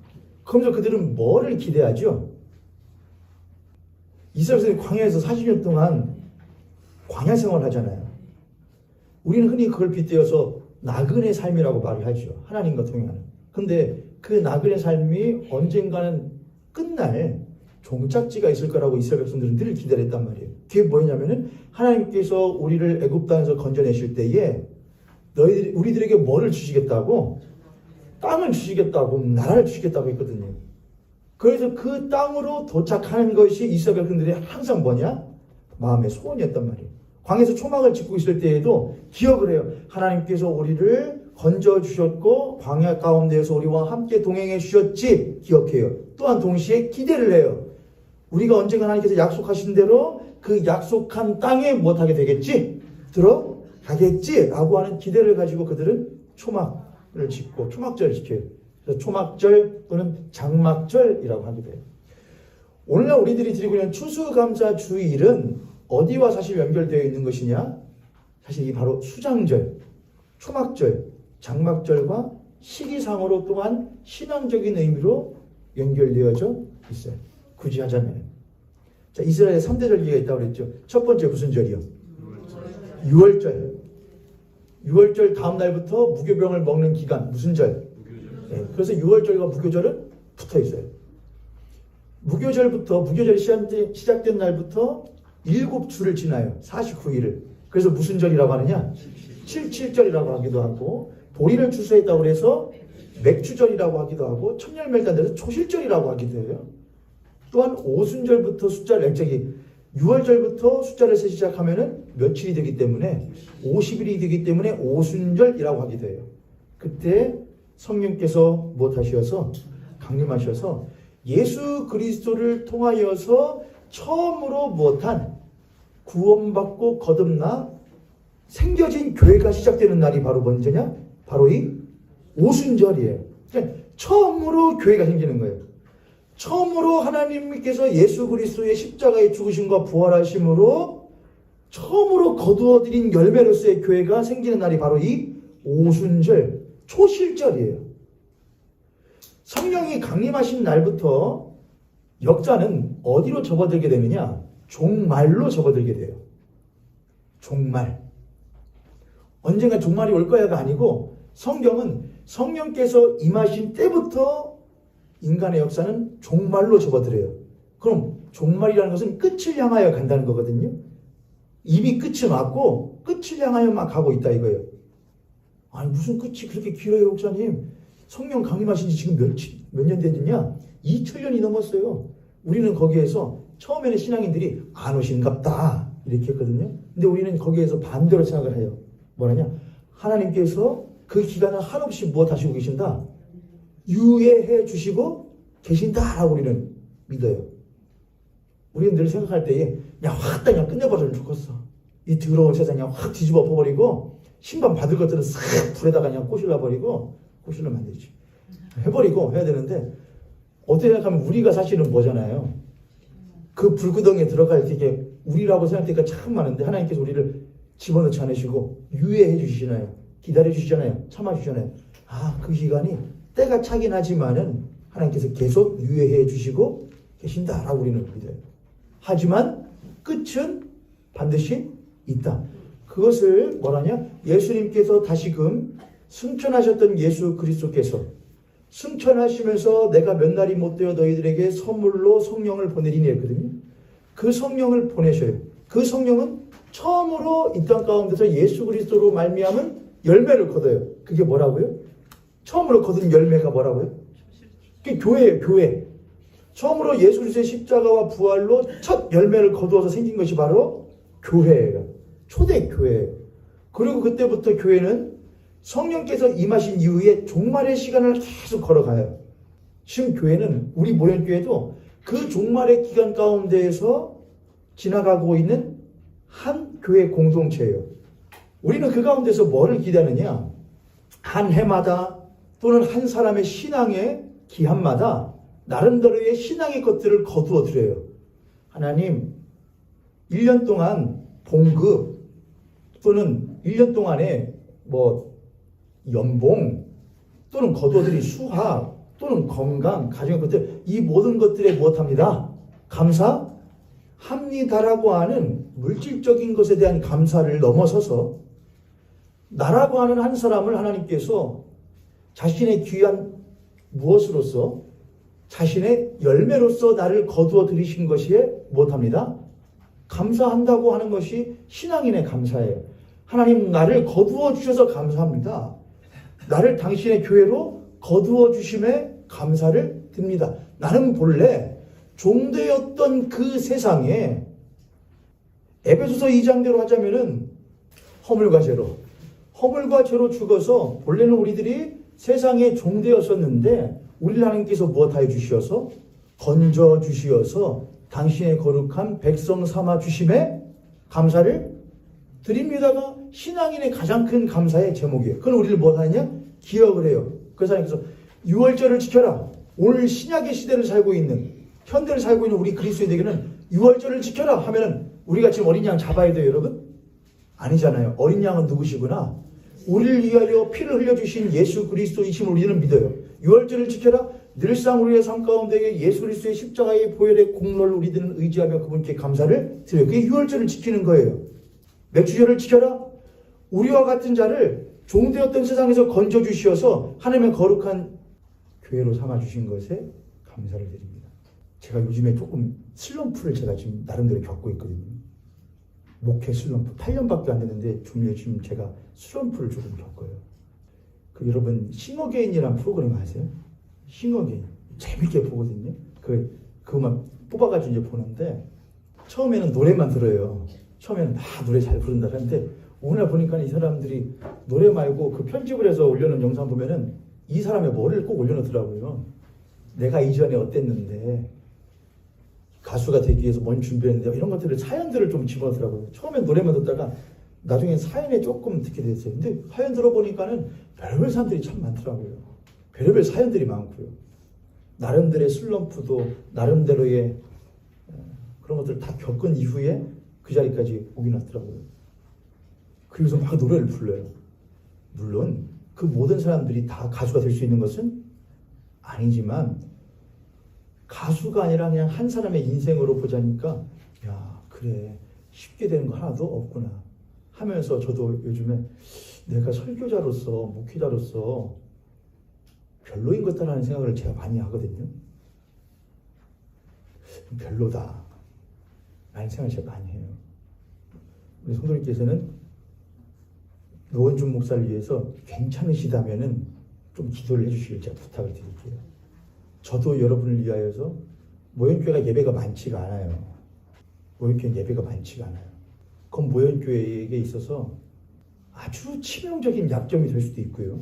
그러면서 그들은 뭐를 기대하죠? 이스라엘 백성들이 광야에서 40년 동안 광야 생활을 하잖아요. 우리는 흔히 그걸 빗대어서 나그네 삶이라고 말을 하죠. 하나님과 동행하는. 근데 그 나그네 삶이 언젠가는 끝날 종착지가 있을 거라고 이스라엘 백성들은 늘 기다렸단 말이에요. 그게 뭐냐면은 하나님께서 우리를 애굽 땅에서 건져내실 때에 너희들이 우리들에게 뭐를 주시겠다고? 땅을 주시겠다고, 나라를 주시겠다고 했거든요. 그래서 그 땅으로 도착하는 것이 이스라엘 백성들이 항상 뭐냐? 마음의 소원이었단 말이에요. 광야에서 초막을 짓고 있을 때에도 기억을 해요. 하나님께서 우리를 건져주셨고 광야 가운데에서 우리와 함께 동행해 주셨지 기억해요. 또한 동시에 기대를 해요. 우리가 언젠가 하나님께서 약속하신 대로 그 약속한 땅에 무엇하게 되겠지? 들어가겠지? 라고 하는 기대를 가지고 그들은 초막을 짓고 초막절을 지켜요. 그래서 초막절 또는 장막절이라고 하기도 해요. 오늘날 우리들이 드리고 있는 추수감사주일은 어디와 사실 연결되어 있는 것이냐? 사실 이 바로 수장절, 초막절, 장막절과 시기상으로 또한 신앙적인 의미로 연결되어져 있어요. 굳이 하자면. 자, 이스라엘에 3대 절기가 있다고 그랬죠. 첫 번째 무슨 절이요? 유월절. 유월절 다음 날부터 무교병을 먹는 기간, 무슨 절? 네, 그래서 유월절과 무교절은 붙어 있어요. 무교절이 시작된 날부터 7주를 지나요. 49일을. 그래서 무슨 절이라고 하느냐? 77절이라고 하기도 하고, 보리를 추수했다고 해서 맥주절이라고 하기도 하고, 천열매를 딴 데서 초실절이라고 하기도 해요. 또한 오순절부터 6월절부터 숫자를 세기 시작하면은 며칠이 되기 때문에 50일이 되기 때문에 오순절이라고 하기도 해요. 그때 성령께서 무엇하셔서 강림하셔서 예수 그리스도를 통하여서 처음으로 무엇한 구원받고 거듭나 생겨진 교회가 시작되는 날이 바로 언제냐? 바로 이 오순절이에요. 그러니까 처음으로 교회가 생기는 거예요. 처음으로 하나님께서 예수 그리스도의 십자가의 죽으심과 부활하심으로 처음으로 거두어들인 열매로서의 교회가 생기는 날이 바로 이 오순절, 초실절이에요. 성령이 강림하신 날부터 역사는 어디로 접어들게 되느냐? 종말로 접어들게 돼요. 종말. 언젠가 종말이 올 거야가 아니고 성경은 성령께서 임하신 때부터 인간의 역사는 종말로 접어들어요. 그럼 종말이라는 것은 끝을 향하여 간다는 거거든요. 이미 끝은 왔고 끝을 향하여 막 가고 있다 이거예요. 아니 무슨 끝이 그렇게 길어요 목사님. 성령 강림하신 지 지금 몇 년 됐느냐? 2000년이 넘었어요. 우리는 거기에서 처음에는 신앙인들이 안 오시는갑다 이렇게 했거든요. 근데 우리는 거기에서 반대로 생각을 해요. 뭐라냐? 하나님께서 그 기간을 한없이 무엇 하시고 계신다? 유예해 주시고 계신다라고 우리는 믿어요. 우리는 늘 생각할 때에 그냥 확 그냥 끝내버리면 좋겠어. 이 더러운 세상 그냥 확 뒤집어 엎어버리고 신방 받을 것들은 싹 불에다가 그냥 꼬실러버리고 꼬실러면 안 되지. 해버리고 해야 되는데 어떻게 생각하면 우리가 사실은 뭐잖아요. 그 불구덩이에 들어갈 때 우리라고 생각되니까 참 많은데 하나님께서 우리를 집어넣지 않으시고 유예해 주시잖아요. 기다려 주시잖아요. 참아 주시잖아요. 그 기간이 때가 차긴 하지만은 하나님께서 계속 유예해 주시고 계신다라고 우리는 믿어요. 하지만 끝은 반드시 있다. 그것을 뭐라냐? 예수님께서 다시금 승천하셨던 예수 그리스도께서 승천하시면서 내가 몇 날이 못 되어 너희들에게 선물로 성령을 보내리니 했거든요. 그 성령을 보내셔요. 그 성령은 처음으로 이 땅 가운데서 예수 그리스도로 말미암은 열매를 거둬요. 그게 뭐라고요? 처음으로 거둔 열매가 뭐라고요? 그게 교회예요. 교회. 처음으로 예수 그리스도의 십자가와 부활로 첫 열매를 거두어서 생긴 것이 바로 교회예요. 초대 교회예요. 그리고 그때부터 교회는 성령께서 임하신 이후에 종말의 시간을 계속 걸어가요. 지금 교회는 우리 모현교회도 그 종말의 기간 가운데에서 지나가고 있는 한 교회 공동체예요. 우리는 그 가운데서 뭐를 기대하느냐? 한 해마다 또는 한 사람의 신앙의 기한마다 나름대로의 신앙의 것들을 거두어 드려요. 하나님, 1년 동안 봉급 또는 1년 동안에 연봉 또는 거두어들인 수학 또는 건강, 가정의 것들 이 모든 것들에 무엇합니다? 감사합니다라고 하는 물질적인 것에 대한 감사를 넘어서서 나라고 하는 한 사람을 하나님께서 자신의 귀한 무엇으로서 자신의 열매로서 나를 거두어 들이신 것이에 무엇합니다? 감사한다고 하는 것이 신앙인의 감사예요. 하나님 나를 거두어 주셔서 감사합니다. 나를 당신의 교회로 거두어 주심에 감사를 드립니다. 나는 본래 종되었던 그 세상에 에베소서 2장대로 하자면은 허물과 죄로 죽어서 본래는 우리들이 세상에 종되었었는데 우리를 하나님께서 무엇하여 주시어서 건져 주시어서 당신의 거룩한 백성 삼아 주심에 감사를 드립니다가 신앙인의 가장 큰 감사의 제목이에요. 그건 우리를 무엇하느냐? 기억을 해요. 그래서 하나님께서 유월절을 지켜라. 오늘 신약의 시대를 살고 있는 현대를 살고 있는 우리 그리스도인에게는 유월절을 지켜라 하면은 우리가 지금 어린 양 잡아야 돼요, 여러분? 아니잖아요. 어린 양은 누구시구나? 우리를 위하여 피를 흘려주신 예수 그리스도이심을 우리는 믿어요. 유월절을 지켜라. 늘상 우리의 삶 가운데 예수 그리스도의 십자가의 보혈의 공로를 우리들은 의지하며 그분께 감사를 드려요. 그게 유월절을 지키는 거예요. 맥주절을 지켜라. 우리와 같은 자를 종되었던 세상에서 건져주시어서 하나님의 거룩한 교회로 삼아주신 것에 감사를 드립니다. 제가 요즘에 조금 슬럼프를 제가 지금 나름대로 겪고 있거든요. 목회 슬럼프 8년밖에 안 됐는데 좀 요즘 제가 슬럼프를 조금 겪어요. 여러분 싱어게인이라는 프로그램 아세요? 싱어게인 재밌게 보거든요. 그것만 뽑아가지고 이제 보는데 처음에는 노래만 들어요. 처음에는 노래 잘 부른다 하는데 오늘 보니까 이 사람들이 노래 말고 그 편집을 해서 올려놓은 영상 보면은 이 사람의 머리를 꼭 올려놓더라고요. 내가 이전에 어땠는데 가수가 되기 위해서 뭔 준비했는데 이런 것들을 사연들을 좀 집어넣더라고요. 처음엔 노래만 듣다가 나중에 사연에 조금 듣게 됐어요. 근데 사연 들어보니까는 별별 사람들이 참 많더라고요. 별별 사연들이 많고요. 나름대로의 슬럼프도 나름대로의 그런 것들을 다 겪은 이후에 그 자리까지 오긴 왔더라고요. 그래서 막 노래를 불러요. 물론 그 모든 사람들이 다 가수가 될 수 있는 것은 아니지만 가수가 아니라 그냥 한 사람의 인생으로 보자니까 야 그래 쉽게 되는 거 하나도 없구나 하면서 저도 요즘에 내가 설교자로서 목회자로서 별로인 것 같다는 생각을 제가 많이 하거든요. 별로다 라는 생각을 제가 많이 해요. 우리 성도님께서는 노원준 목사를 위해서 괜찮으시다면은 좀 기도를 해주시길 제가 부탁을 드릴게요. 저도 여러분을 위하여서 모형교회가 예배가 많지가 않아요. 모형교회 예배가 많지가 않아요. 그건 모형교회에게 있어서 아주 치명적인 약점이 될 수도 있고요.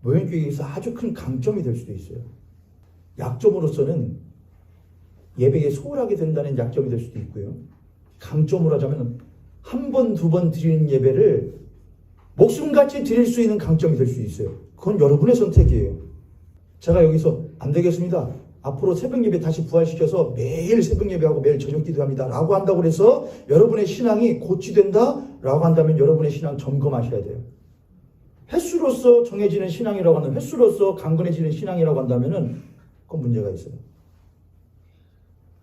모형교회에서 아주 큰 강점이 될 수도 있어요. 약점으로서는 예배에 소홀하게 된다는 약점이 될 수도 있고요. 강점으로 하자면 한 번, 두 번 드리는 예배를 목숨같이 드릴 수 있는 강점이 될 수 있어요. 그건 여러분의 선택이에요. 제가 여기서 안 되겠습니다. 앞으로 새벽 예배 다시 부활시켜서 매일 새벽 예배하고 매일 저녁 기도합니다. 라고 한다고 해서 여러분의 신앙이 고치된다? 라고 한다면 여러분의 신앙 점검하셔야 돼요. 횟수로서 정해지는 신앙이라고 한다면, 횟수로서 강건해지는 신앙이라고 한다면은 그건 문제가 있어요.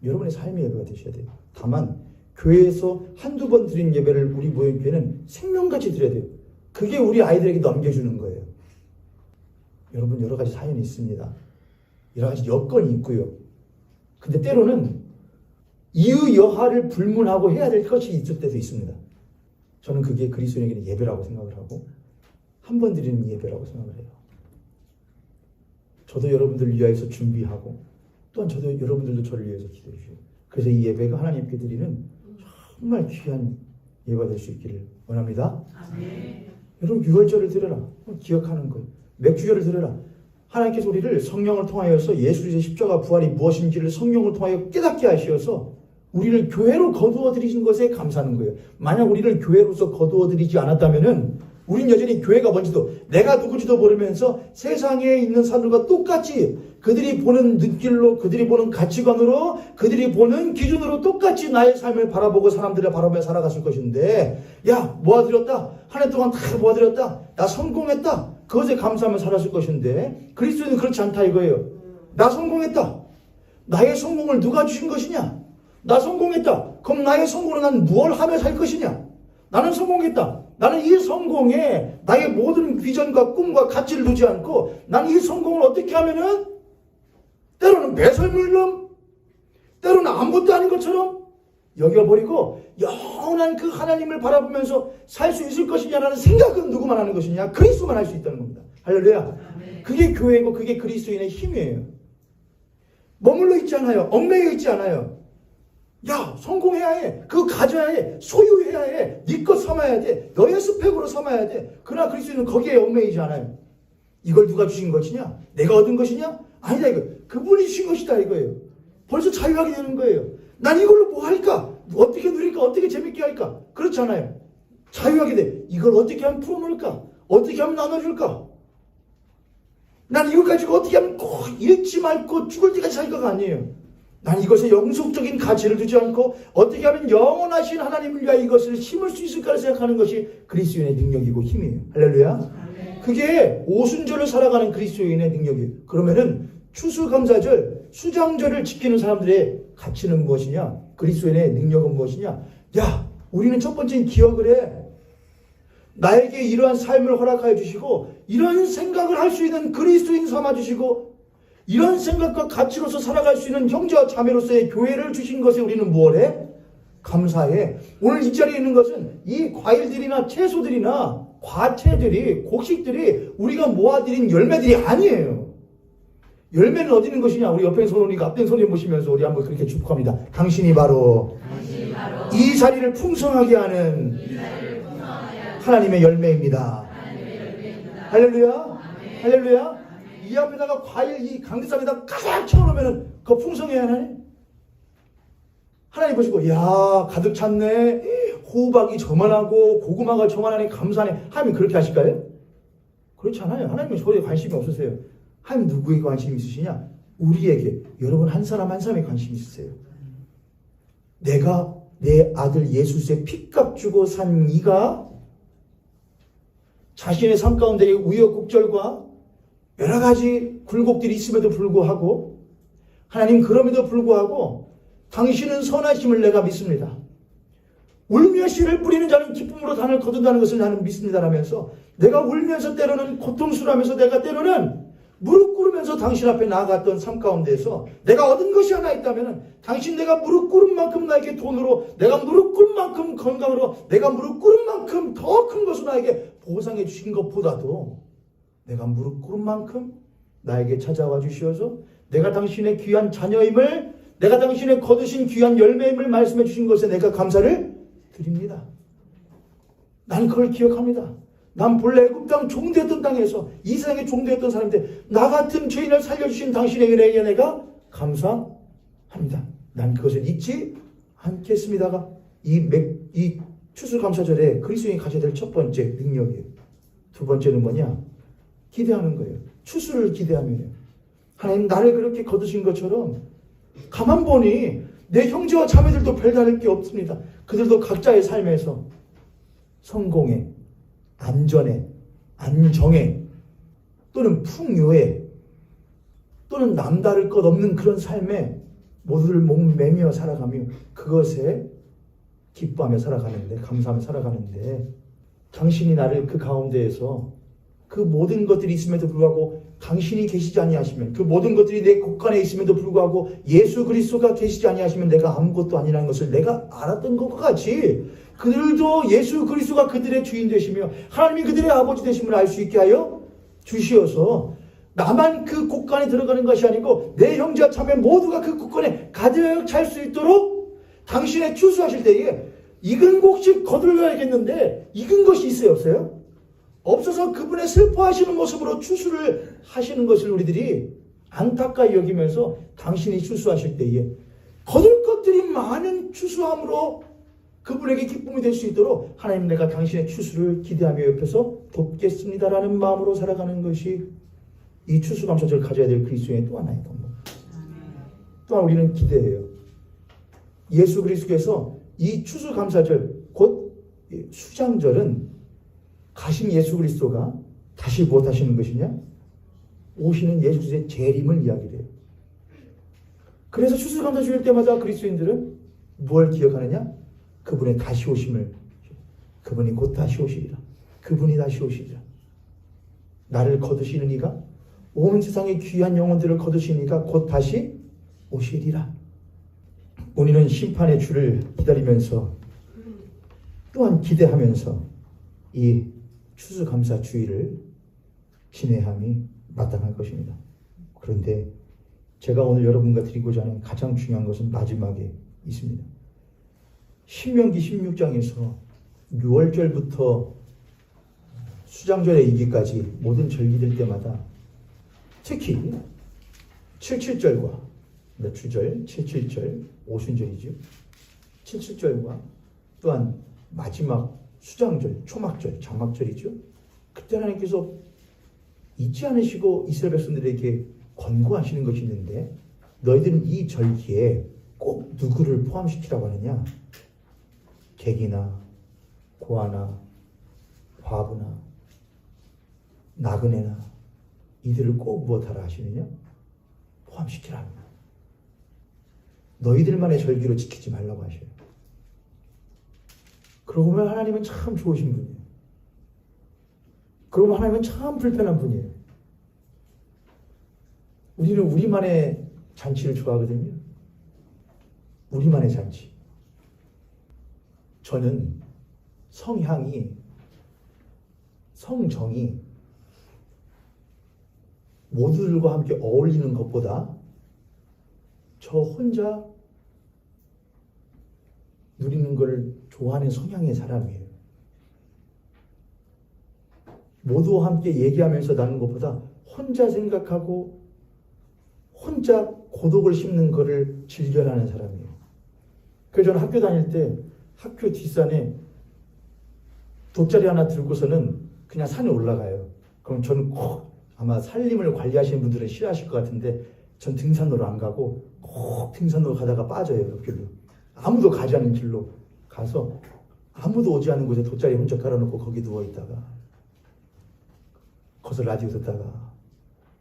여러분의 삶의 예배가 되셔야 돼요. 다만 교회에서 한두 번 드린 예배를 우리 모형교회는 생명같이 드려야 돼요. 그게 우리 아이들에게 넘겨주는 거예요. 여러분 여러 가지 사연이 있습니다. 여러 가지 여건이 있고요. 근데 때로는 이의 여하를 불문하고 해야 될 것이 있을 때도 있습니다. 저는 그게 그리스도인에게는 예배라고 생각을 하고 한 번 드리는 예배라고 생각을 해요. 저도 여러분들을 위하여서 준비하고 또한 저도 여러분들도 저를 위해서 기도해 주시고 그래서 이 예배가 하나님께 드리는 정말 귀한 예배가 될 수 있기를 원합니다. 아멘. 여러분 유월절을 드려라. 기억하는 것. 맥주절을 드려라. 하나님께서 우리를 성령을 통하여서 예수 그리스도의 십자가 부활이 무엇인지를 성령을 통하여 깨닫게 하시어서 우리를 교회로 거두어 들이신 것에 감사하는 거예요. 만약 우리를 교회로서 거두어 들이지 않았다면은 우린 여전히 교회가 뭔지도 내가 누구지도 모르면서 세상에 있는 사람들과 똑같이 그들이 보는 눈길로 그들이 보는 가치관으로 그들이 보는 기준으로 똑같이 나의 삶을 바라보고 사람들을 바라보며 살아갔을 것인데 야 모아드렸다 한 해 동안 다 모아드렸다 나 성공했다 그것에 감사하며 살았을 것인데 그리스도인은 그렇지 않다 이거예요. 나 성공했다. 나의 성공을 누가 주신 것이냐? 나 성공했다. 그럼 나의 성공으로 난 무엇을 하며 살 것이냐? 나는 성공했다. 나는 이 성공에 나의 모든 비전과 꿈과 가치를 두지 않고 나는 이 성공을 어떻게 하면은 때로는 배설물놈 때로는 아무것도 아닌 것처럼 여겨버리고 영원한 그 하나님을 바라보면서 살 수 있을 것이냐라는 생각은 누구만 하는 것이냐? 그리스도만 할 수 있다는 겁니다. 할렐루야. 그게 교회고 그게 그리스도인의 힘이에요. 머물러 있지 않아요. 얽매여 있지 않아요. 야 성공해야 해. 그거 가져야 해. 소유해야 해. 네 것 삼아야 돼. 너의 스펙으로 삼아야 돼. 그러나 그리스도인은 거기에 얽매이지 않아요. 이걸 누가 주신 것이냐? 내가 얻은 것이냐? 아니다 이거. 그분이 주신 것이다 이거예요. 벌써 자유하게 되는 거예요. 난 이걸로 뭐 할까? 어떻게 누릴까? 어떻게 재밌게 할까? 그렇지 않아요. 자유하게 돼. 이걸 어떻게 하면 풀어놓을까? 어떻게 하면 나눠줄까? 난 이거 가지고 어떻게 하면 꼭 잃지 말고 죽을 때까지 살 거가 아니에요. 난 이것에 영속적인 가치를 두지 않고 어떻게 하면 영원하신 하나님을 위하여 이것을 심을 수 있을까를 생각하는 것이 그리스도인의 능력이고 힘이에요. 할렐루야. 그게 오순절을 살아가는 그리스도인의 능력이에요. 그러면은 추수감사절, 수장절을 지키는 사람들의 가치는 무엇이냐? 그리스도인의 능력은 무엇이냐? 야, 우리는 첫 번째는 기억을 해. 나에게 이러한 삶을 허락하여 주시고 이런 생각을 할 수 있는 그리스도인 삼아주시고 이런 생각과 가치로서 살아갈 수 있는 형제와 자매로서의 교회를 주신 것에 우리는 무엇 해? 감사해. 오늘 이 자리에 있는 것은 이 과일들이나 채소들이나 과채들이 곡식들이 우리가 모아들인 열매들이 아니에요. 열매는 어디 있는 것이냐? 우리 옆에 손오니까 앞에 손님 보시면서 우리 한번 그렇게 축복합니다. 당신이 바로 이 자리를 풍성하게 하는 하나님의 열매입니다. 할렐루야. 할렐루야. 이 앞에다가 과일 이 강대상에다가 가득 채워놓으면 그거 풍성해야 하나님? 하나님 보시고 야 가득 찼네. 호박이 저만하고 고구마가 저만하니 감사하네. 하나님 그렇게 하실까요? 그렇지 않아요. 하나님은 저에 관심이 없으세요. 하나님 누구에게 관심이 있으시냐? 우리에게. 여러분 한 사람 한 사람에 관심이 있으세요. 내가 내 아들 예수의 피값 주고 산 이가 자신의 삶 가운데 우여곡절과 여러 가지 굴곡들이 있음에도 불구하고 하나님 그럼에도 불구하고 당신은 선하심을 내가 믿습니다. 울며 씨를 뿌리는 자는 기쁨으로 단을 거둔다는 것을 나는 믿습니다라면서 내가 울면서 때로는 고통스러우면서 내가 때로는 무릎 꿇으면서 당신 앞에 나아갔던 삶 가운데에서 내가 얻은 것이 하나 있다면 당신 내가 무릎 꿇은 만큼 나에게 돈으로 내가 무릎 꿇은 만큼 건강으로 내가 무릎 꿇은 만큼 더 큰 것으로 나에게 보상해 주신 것보다도 내가 무릎 꿇은 만큼 나에게 찾아와 주시어서 내가 당신의 귀한 자녀임을, 내가 당신의 거두신 귀한 열매임을 말씀해 주신 것에 내가 감사를 드립니다. 난 그걸 기억합니다. 난 본래 애굽 땅 종되었던 땅에서 이 세상에 종되었던 사람인데 나 같은 죄인을 살려주신 당신의 은혜에 내가 감사합니다. 난 그것을 잊지 않겠습니다가 이 추수감사절에 그리스도인이 가져야 될 첫 번째 능력이에요. 두 번째는 뭐냐? 기대하는 거예요. 추수를 기대하면요. 하나님 나를 그렇게 거두신 것처럼 가만 보니 내 형제와 자매들도 별다를 게 없습니다. 그들도 각자의 삶에서 성공에, 안전에, 안정에, 또는 풍요에, 또는 남다를 것 없는 그런 삶에 모두를 목매며 살아가며 그것에 기뻐하며 살아가는데, 감사하며 살아가는데, 당신이 나를 그 가운데에서 그 모든 것들이 있음에도 불구하고 당신이 계시지 아니하시면, 그 모든 것들이 내 곳간에 있음에도 불구하고 예수 그리스도가 계시지 아니하시면 내가 아무것도 아니라는 것을 내가 알았던 것과 같이 그들도 예수 그리스도가 그들의 주인 되시며 하나님이 그들의 아버지 되심을 알 수 있게 하여 주시어서 나만 그 곳간에 들어가는 것이 아니고 내 형제와 자매 모두가 그 곳간에 가득 찰 수 있도록 당신의 추수하실 때에 익은 곡식 거둘러야겠는데 익은 것이 있어요, 없어요? 없어서 그분의 슬퍼하시는 모습으로 추수를 하시는 것을 우리들이 안타까이 여기면서 당신이 추수하실 때에 거둘 것들이 많은 추수함으로 그분에게 기쁨이 될 수 있도록 하나님 내가 당신의 추수를 기대하며 옆에서 돕겠습니다라는 마음으로 살아가는 것이 이 추수감사절을 가져야 될 그리스도의 또 하나의 방법. 또한 우리는 기대해요. 예수 그리스도께서 이 추수감사절 곧 수장절은 가신 예수 그리스도가 다시 무엇 하시는 것이냐? 오시는 예수 그리스도의 재림을 이야기해요. 그래서 추수감사주일 때마다 그리스도인들은 무엇을 기억하느냐? 그분의 다시 오심을, 그분이 곧 다시 오시리라. 그분이 다시 오시리라. 나를 거두시는 이가 온 세상의 귀한 영혼들을 거두시는 이가 곧 다시 오시리라. 우리는 심판의 주를 기다리면서 또한 기대하면서 이 추수감사 주일을 지내함이 마땅할 것입니다. 그런데 제가 오늘 여러분과 드리고자 하는 가장 중요한 것은 마지막에 있습니다. 신명기 16장에서 6월절부터 수장절에 이기까지 모든 절기들 때마다 특히 77절과 몇 주절, 77절, 오순절이죠. 77절과 또한 마지막 수장절, 초막절, 장막절이죠. 그때 하나님께서 잊지 않으시고 이스라엘 백성들에게 권고하시는 것이 있는데 너희들은 이 절기에 꼭 누구를 포함시키라고 하느냐? 객이나 고아나 과부나 나그네나 이들을 꼭 무엇하라 하시느냐? 포함시키라 합니다. 너희들만의 절기로 지키지 말라고 하셔요. 그러고 보면 하나님은 참 좋으신 분이에요. 그러고 보면 하나님은 참 불편한 분이에요. 우리는 우리만의 잔치를 좋아하거든요. 우리만의 잔치. 저는 성향이, 성정이 모두들과 함께 어울리는 것보다 저 혼자 누리는 걸 좋아하는 성향의 사람이에요. 모두와 함께 얘기하면서 나는 것보다 혼자 생각하고 혼자 고독을 씹는 것을 즐겨하는 사람이에요. 그래서 저는 학교 다닐 때 학교 뒷산에 돗자리 하나 들고서는 그냥 산에 올라가요. 그럼 저는 꼭 아마 산림을 관리하시는 분들은 싫어하실 것 같은데 전 등산로로 안 가고 꼭 등산로로 가다가 빠져요. 옆길로. 아무도 가지 않는 길로 가서 아무도 오지 않는 곳에 돗자리 혼자 깔아놓고 거기 누워있다가 거기서 라디오 듣다가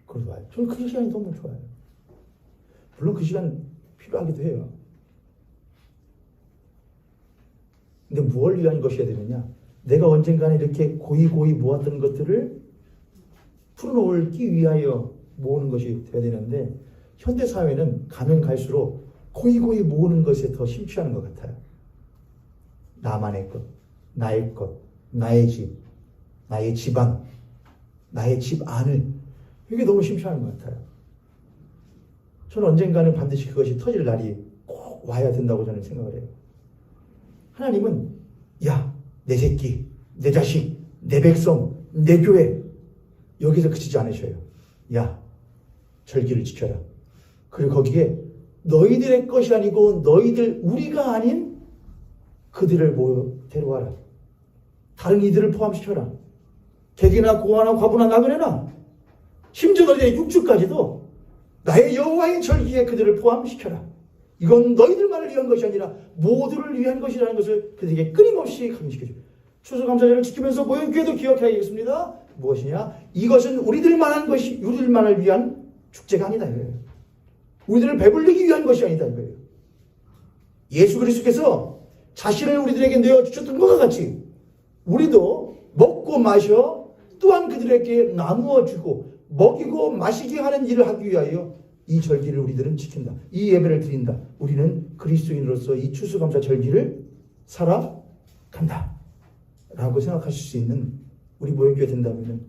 그러고 와요. 저는 그 시간이 너무 좋아요. 물론 그 시간 필요하기도 해요. 근데 무엇을 위한 것이어야 되느냐? 내가 언젠가는 이렇게 고이 모았던 것들을 풀어놓기 위하여 모으는 것이 돼야 되는데 현대사회는 가면 갈수록 고이 모으는 것에 더 심취하는 것 같아요. 나만의 것, 나의 것, 나의 집, 나의 집안, 나의 집 안을 이게 너무 심취하는 것 같아요. 저는 언젠가는 반드시 그것이 터질 날이 꼭 와야 된다고 저는 생각을 해요. 하나님은 야, 내 새끼, 내 자식, 내 백성, 내 교회 여기서 그치지 않으셔요. 야, 절기를 지켜라. 그리고 거기에 너희들의 것이 아니고 너희들 우리가 아닌 그들을 데려와라. 다른 이들을 포함시켜라. 객이나 고아나 과부나 나그네나 심지어 너희들의 육주까지도 나의 여호와의 절기에 그들을 포함시켜라. 이건 너희들만을 위한 것이 아니라 모두를 위한 것이라는 것을 그들에게 끊임없이 강조시켜줘요. 추수감사절을 지키면서 모형교회도 기억해야겠습니다. 무엇이냐? 이것은 우리들만을 위한 축제가 아니다 이거예요. 우리들을 배불리기 위한 것이 아니다 이거예요. 예수 그리스도께서 자신을 우리들에게 내어주셨던 것과 같이 우리도 먹고 마셔 또한 그들에게 나누어 주고 먹이고 마시게 하는 일을 하기 위하여 이 절기를 우리들은 지킨다. 이 예배를 드린다. 우리는 그리스도인으로서 이 추수감사 절기를 살아간다. 라고 생각하실 수 있는 우리 모형교회 된다면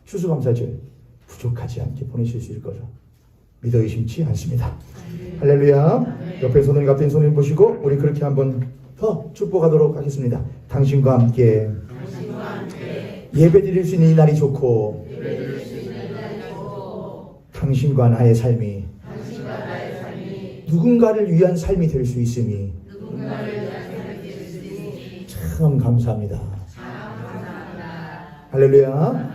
추수감사절 부족하지 않게 보내실 수 있을 거죠. 믿어 의심치 않습니다. 할렐루야. 옆에 손을 같은 손을 보시고 우리 그렇게 한번 더 축복하도록 하겠습니다. 당신과 함께 예배 드릴 수 있는 이 날이 좋고 당신과 나의 삶이 누군가를 위한 삶이 될 수 있음이 참 감사합니다. 할렐루야.